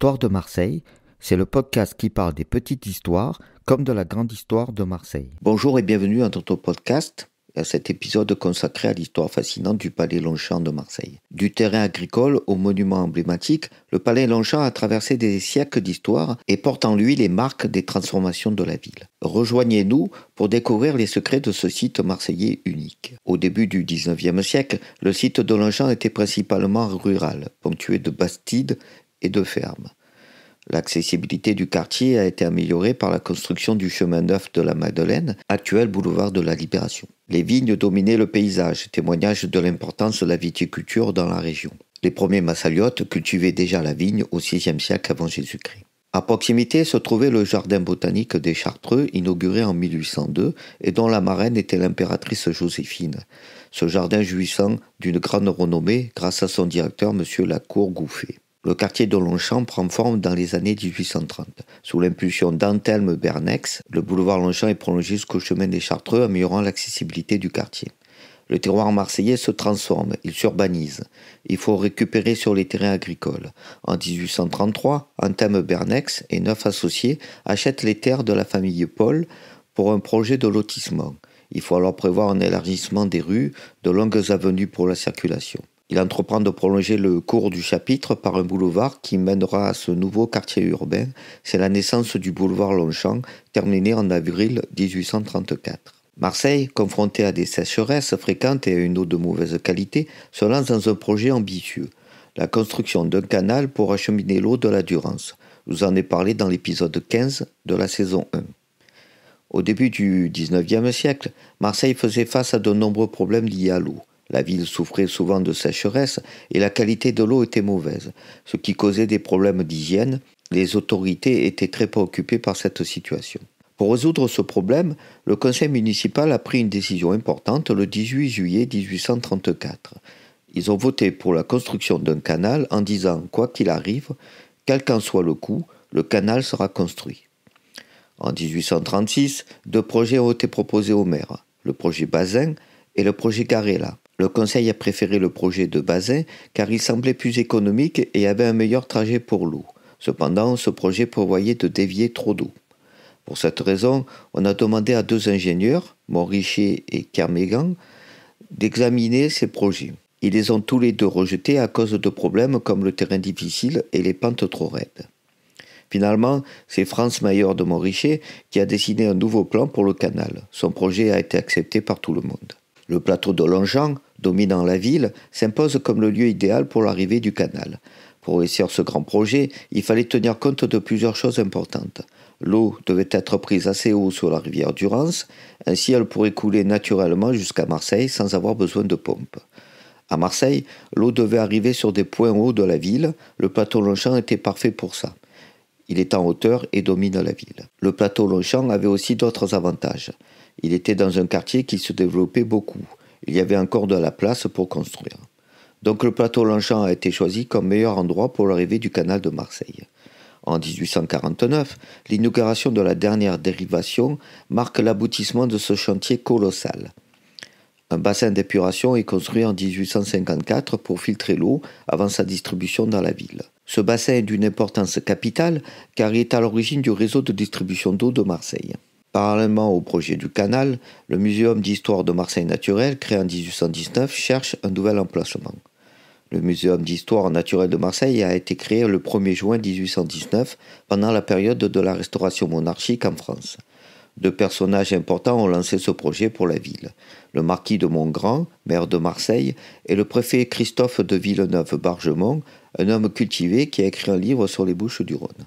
Histoire de Marseille, c'est le podcast qui parle des petites histoires comme de la grande histoire de Marseille. Bonjour et bienvenue dans notre podcast, à cet épisode consacré à l'histoire fascinante du Palais Longchamp de Marseille. Du terrain agricole au monument emblématique, le Palais Longchamp a traversé des siècles d'histoire et porte en lui les marques des transformations de la ville. Rejoignez-nous pour découvrir les secrets de ce site marseillais unique. Au début du 19e siècle, le site de Longchamp était principalement rural, ponctué de bastides et de fermes. L'accessibilité du quartier a été améliorée par la construction du chemin neuf de la Madeleine, actuel boulevard de la Libération. Les vignes dominaient le paysage, témoignage de l'importance de la viticulture dans la région. Les premiers massaliotes cultivaient déjà la vigne au VIe siècle avant Jésus-Christ. À proximité se trouvait le jardin botanique des Chartreux, inauguré en 1802 et dont la marraine était l'impératrice Joséphine. Ce jardin jouissant d'une grande renommée grâce à son directeur, M. Lacour-Gouffet. Le quartier de Longchamp prend forme dans les années 1830. Sous l'impulsion d'Anthelme Bernex, le boulevard Longchamp est prolongé jusqu'au chemin des Chartreux, améliorant l'accessibilité du quartier. Le terroir marseillais se transforme, il s'urbanise. Il faut récupérer sur les terrains agricoles. En 1833, Anthelme Bernex et 9 associés achètent les terres de la famille Paul pour un projet de lotissement. Il faut alors prévoir un élargissement des rues, de longues avenues pour la circulation. Il entreprend de prolonger le cours du chapitre par un boulevard qui mènera à ce nouveau quartier urbain. C'est la naissance du boulevard Longchamp, terminé en avril 1834. Marseille, confrontée à des sécheresses fréquentes et à une eau de mauvaise qualité, se lance dans un projet ambitieux, la construction d'un canal pour acheminer l'eau de la Durance. Je vous en ai parlé dans l'épisode 15 de la saison 1. Au début du 19e siècle, Marseille faisait face à de nombreux problèmes liés à l'eau. La ville souffrait souvent de sécheresse et la qualité de l'eau était mauvaise, ce qui causait des problèmes d'hygiène. Les autorités étaient très préoccupées par cette situation. Pour résoudre ce problème, le conseil municipal a pris une décision importante le 18 juillet 1834. Ils ont voté pour la construction d'un canal en disant « Quoi qu'il arrive, quel qu'en soit le coût, le canal sera construit ». En 1836, 2 projets ont été proposés au maire, le projet Bazin et le projet Garella. Le conseil a préféré le projet de Bazin car il semblait plus économique et avait un meilleur trajet pour l'eau. Cependant, ce projet prévoyait de dévier trop d'eau. Pour cette raison, on a demandé à 2 ingénieurs, Montrichet et Kermégan, d'examiner ces projets. Ils les ont tous les 2 rejetés à cause de problèmes comme le terrain difficile et les pentes trop raides. Finalement, c'est Franz Mayer de Montrichet qui a dessiné un nouveau plan pour le canal. Son projet a été accepté par tout le monde. Le plateau de Longchamp, dominant la ville, s'impose comme le lieu idéal pour l'arrivée du canal. Pour réussir ce grand projet, il fallait tenir compte de plusieurs choses importantes. L'eau devait être prise assez haut sur la rivière Durance, ainsi elle pourrait couler naturellement jusqu'à Marseille sans avoir besoin de pompe. À Marseille, l'eau devait arriver sur des points hauts de la ville, le plateau Longchamp était parfait pour ça. Il est en hauteur et domine la ville. Le plateau Longchamp avait aussi d'autres avantages. Il était dans un quartier qui se développait beaucoup. Il y avait encore de la place pour construire. Donc le plateau Longchamp a été choisi comme meilleur endroit pour l'arrivée du canal de Marseille. En 1849, l'inauguration de la dernière dérivation marque l'aboutissement de ce chantier colossal. Un bassin d'épuration est construit en 1854 pour filtrer l'eau avant sa distribution dans la ville. Ce bassin est d'une importance capitale car il est à l'origine du réseau de distribution d'eau de Marseille. Parallèlement au projet du canal, le Muséum d'histoire de Marseille naturelle, créé en 1819, cherche un nouvel emplacement. Le Muséum d'histoire naturelle de Marseille a été créé le 1er juin 1819, pendant la période de la restauration monarchique en France. 2 personnages importants ont lancé ce projet pour la ville. Le marquis de Montgrand, maire de Marseille, et le préfet Christophe de Villeneuve-Bargemont, un homme cultivé qui a écrit un livre sur les Bouches du Rhône.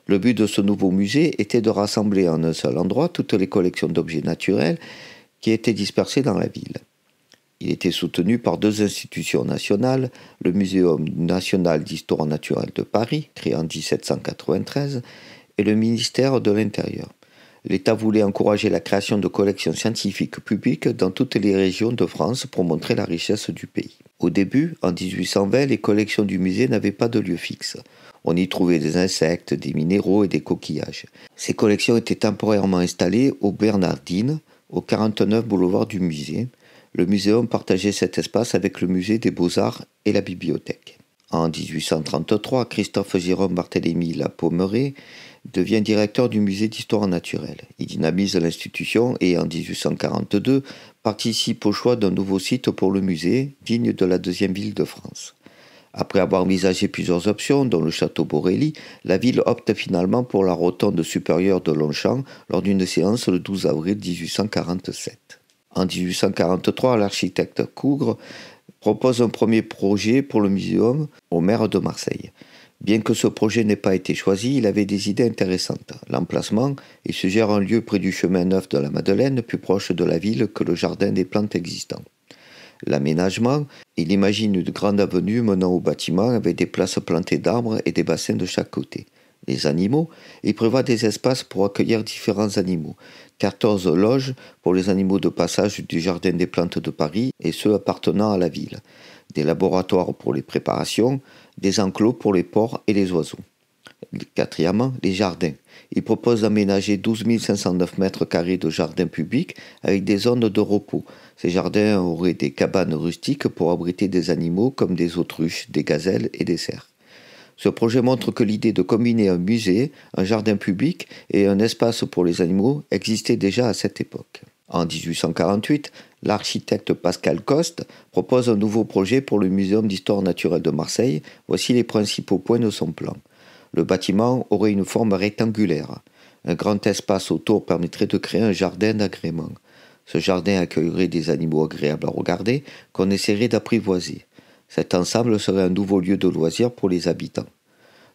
Le but de ce nouveau musée était de rassembler en un seul endroit toutes les collections d'objets naturels qui étaient dispersées dans la ville. Il était soutenu par 2 institutions nationales, le Muséum national d'histoire naturelle de Paris, créé en 1793, et le ministère de l'Intérieur. L'État voulait encourager la création de collections scientifiques publiques dans toutes les régions de France pour montrer la richesse du pays. Au début, en 1820, les collections du musée n'avaient pas de lieu fixe. On y trouvait des insectes, des minéraux et des coquillages. Ces collections étaient temporairement installées aux Bernardines, au 49 boulevard du Musée. Le muséum partageait cet espace avec le musée des Beaux-Arts et la bibliothèque. En 1833, Christophe Jérôme Barthélemy Lapommeret devient directeur du musée d'histoire naturelle. Il dynamise l'institution et en 1842 participe au choix d'un nouveau site pour le musée, digne de la deuxième ville de France. Après avoir envisagé plusieurs options, dont le château Borelli, la ville opte finalement pour la rotonde supérieure de Longchamp lors d'une séance le 12 avril 1847. En 1843, l'architecte Cougre propose un premier projet pour le muséum au maire de Marseille. Bien que ce projet n'ait pas été choisi, il avait des idées intéressantes. L'emplacement, il suggère un lieu près du chemin neuf de la Madeleine, plus proche de la ville que le jardin des plantes existant. L'aménagement, il imagine une grande avenue menant au bâtiment avec des places plantées d'arbres et des bassins de chaque côté. Les animaux, il prévoit des espaces pour accueillir différents animaux. 14 loges pour les animaux de passage du Jardin des Plantes de Paris et ceux appartenant à la ville. Des laboratoires pour les préparations, des enclos pour les porcs et les oiseaux. Quatrièmement, les jardins. Il propose d'aménager 12 509 mètres carrés de jardins publics avec des zones de repos. Ces jardins auraient des cabanes rustiques pour abriter des animaux comme des autruches, des gazelles et des cerfs. Ce projet montre que l'idée de combiner un musée, un jardin public et un espace pour les animaux existait déjà à cette époque. En 1848, l'architecte Pascal Coste propose un nouveau projet pour le Muséum d'histoire naturelle de Marseille. Voici les principaux points de son plan. Le bâtiment aurait une forme rectangulaire. Un grand espace autour permettrait de créer un jardin d'agrément. Ce jardin accueillerait des animaux agréables à regarder qu'on essaierait d'apprivoiser. Cet ensemble serait un nouveau lieu de loisirs pour les habitants.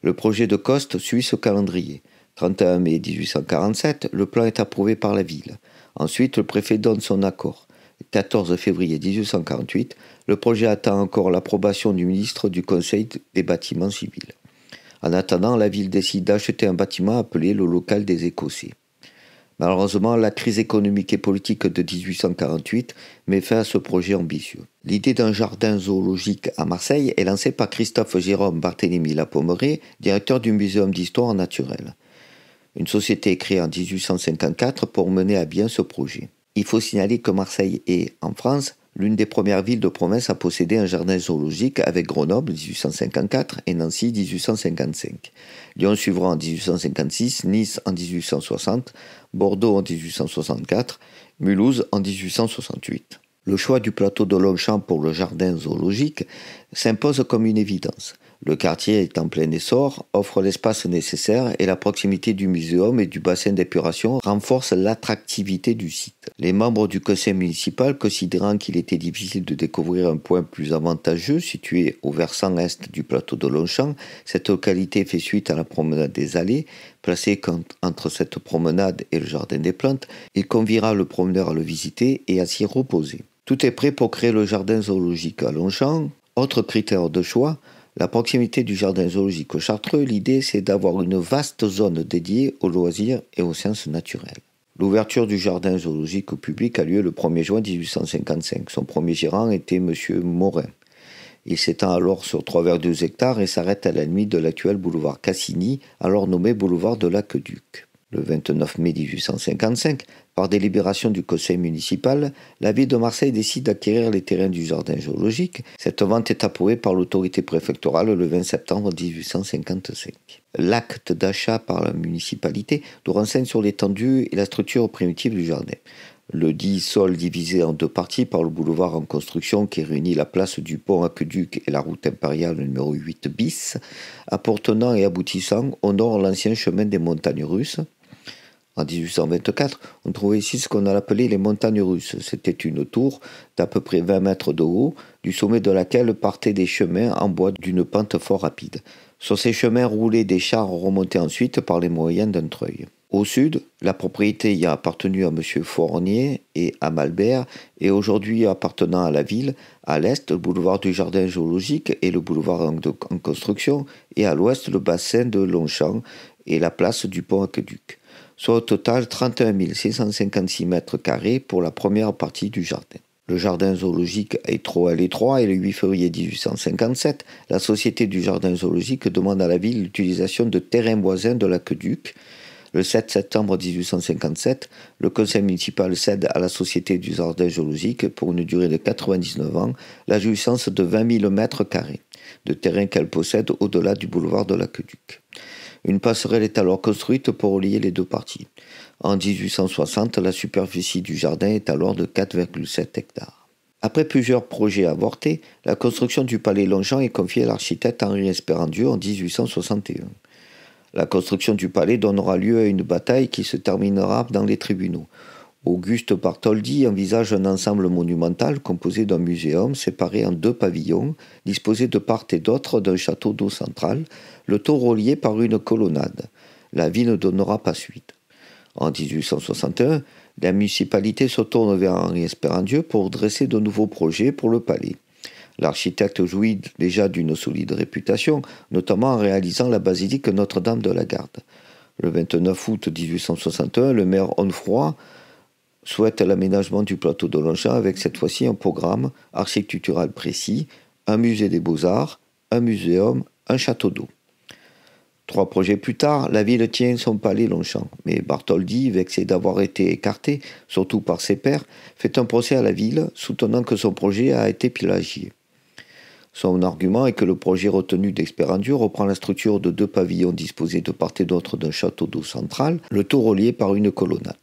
Le projet de Coste suit ce calendrier. 31 mai 1847, le plan est approuvé par la ville. Ensuite, le préfet donne son accord. Le 14 février 1848, le projet attend encore l'approbation du ministre du Conseil des bâtiments civils. En attendant, la ville décide d'acheter un bâtiment appelé le local des Écossais. Malheureusement, la crise économique et politique de 1848 met fin à ce projet ambitieux. L'idée d'un jardin zoologique à Marseille est lancée par Christophe Jérôme Barthélemy Lapommeret, directeur du Muséum d'histoire naturelle. Une société est créée en 1854 pour mener à bien ce projet. Il faut signaler que Marseille est, en France, l'une des premières villes de province à posséder un jardin zoologique avec Grenoble 1854 et Nancy 1855. Lyon suivra en 1856, Nice en 1860, Bordeaux en 1864, Mulhouse en 1868. Le choix du plateau de Longchamp pour le jardin zoologique s'impose comme une évidence. Le quartier est en plein essor, offre l'espace nécessaire et la proximité du muséum et du bassin d'épuration renforce l'attractivité du site. Les membres du conseil municipal, considérant qu'il était difficile de découvrir un point plus avantageux situé au versant est du plateau de Longchamp, cette localité fait suite à la promenade des Allées, placée entre cette promenade et le jardin des plantes, il conviera le promeneur à le visiter et à s'y reposer. Tout est prêt pour créer le jardin zoologique à Longchamp. Autre critère de choix, la proximité du jardin zoologique au Chartreux, l'idée c'est d'avoir une vaste zone dédiée aux loisirs et aux sciences naturelles. L'ouverture du jardin zoologique au public a lieu le 1er juin 1855. Son premier gérant était M. Morin. Il s'étend alors sur 3,2 hectares et s'arrête à la limite de l'actuel boulevard Cassini, alors nommé boulevard de l'Aqueduc. Le 29 mai 1855, par délibération du conseil municipal, la ville de Marseille décide d'acquérir les terrains du jardin zoologique. Cette vente est approuvée par l'autorité préfectorale le 20 septembre 1855. L'acte d'achat par la municipalité nous renseigne sur l'étendue et la structure primitive du jardin. Le dit sol divisé en deux parties par le boulevard en construction qui réunit la place du pont Aqueduc et la route impériale numéro 8 bis, appartenant et aboutissant au nord l'ancien chemin des montagnes russes. En 1824, on trouvait ici ce qu'on a appelé les montagnes russes. C'était une tour d'à peu près 20 mètres de haut, du sommet de laquelle partaient des chemins en bois d'une pente fort rapide. Sur ces chemins roulaient des chars remontés ensuite par les moyens d'un treuil. Au sud, la propriété y a appartenu à M. Fournier et à Malbert et aujourd'hui appartenant à la ville. À l'est, le boulevard du Jardin zoologique et le boulevard en construction et à l'ouest, le bassin de Longchamp et la place du pont Aqueduc. Soit au total 31 656 mètres carrés pour la première partie du jardin. Le jardin zoologique est trop à l'étroit et le 8 février 1857, la Société du Jardin zoologique demande à la ville l'utilisation de terrains voisins de l'Aqueduc. Le 7 septembre 1857, le conseil municipal cède à la Société du Jardin zoologique pour une durée de 99 ans la jouissance de 20 000 mètres carrés. de terrain qu'elle possède au-delà du boulevard de l'Aqueduc. Une passerelle est alors construite pour relier les deux parties. En 1860, la superficie du jardin est alors de 4,7 hectares. Après plusieurs projets avortés, la construction du palais Longchamp est confiée à l'architecte Henri Espérandieu en 1861. La construction du palais donnera lieu à une bataille qui se terminera dans les tribunaux. Auguste Bartholdi envisage un ensemble monumental composé d'un muséum séparé en 2 pavillons, disposés de part et d'autre d'un château d'eau central, le tout relié par une colonnade. La vie ne donnera pas suite. En 1861, la municipalité se tourne vers Henri Espérandieu pour dresser de nouveaux projets pour le palais. L'architecte jouit déjà d'une solide réputation, notamment en réalisant la basilique Notre-Dame de la Garde. Le 29 août 1861, le maire Onfroy souhaite l'aménagement du plateau de Longchamp avec cette fois-ci un programme architectural précis, un musée des beaux-arts, un muséum, un château d'eau. 3 projets plus tard, la ville tient son palais Longchamp, mais Bartholdi, vexé d'avoir été écarté, surtout par ses pairs, fait un procès à la ville, soutenant que son projet a été plagié. Son argument est que le projet retenu d'Espérandieu reprend la structure de 2 pavillons disposés de part et d'autre d'un château d'eau central, le tout relié par une colonnade.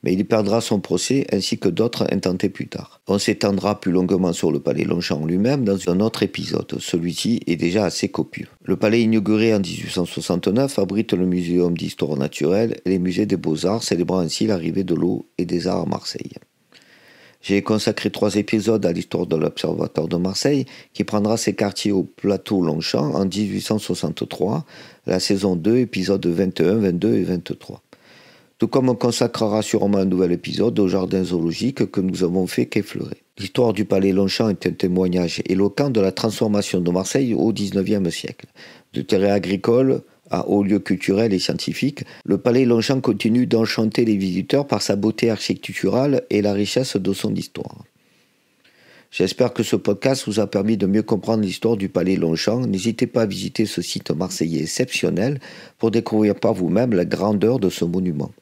Mais il perdra son procès ainsi que d'autres intentés plus tard. On s'étendra plus longuement sur le palais Longchamp lui-même dans un autre épisode, celui-ci est déjà assez copieux. Le palais inauguré en 1869 abrite le Muséum d'histoire naturelle et les musées des beaux-arts, célébrant ainsi l'arrivée de l'eau et des arts à Marseille. J'ai consacré 3 épisodes à l'histoire de l'Observatoire de Marseille, qui prendra ses quartiers au plateau Longchamp en 1863, la saison 2, épisodes 21, 22 et 23. Tout comme on consacrera sûrement un nouvel épisode au jardin zoologique que nous avons fait qu'effleurer. L'histoire du palais Longchamp est un témoignage éloquent de la transformation de Marseille au XIXe siècle. De terrain agricole à haut lieu culturel et scientifique, le palais Longchamp continue d'enchanter les visiteurs par sa beauté architecturale et la richesse de son histoire. J'espère que ce podcast vous a permis de mieux comprendre l'histoire du palais Longchamp. N'hésitez pas à visiter ce site marseillais exceptionnel pour découvrir par vous-même la grandeur de ce monument.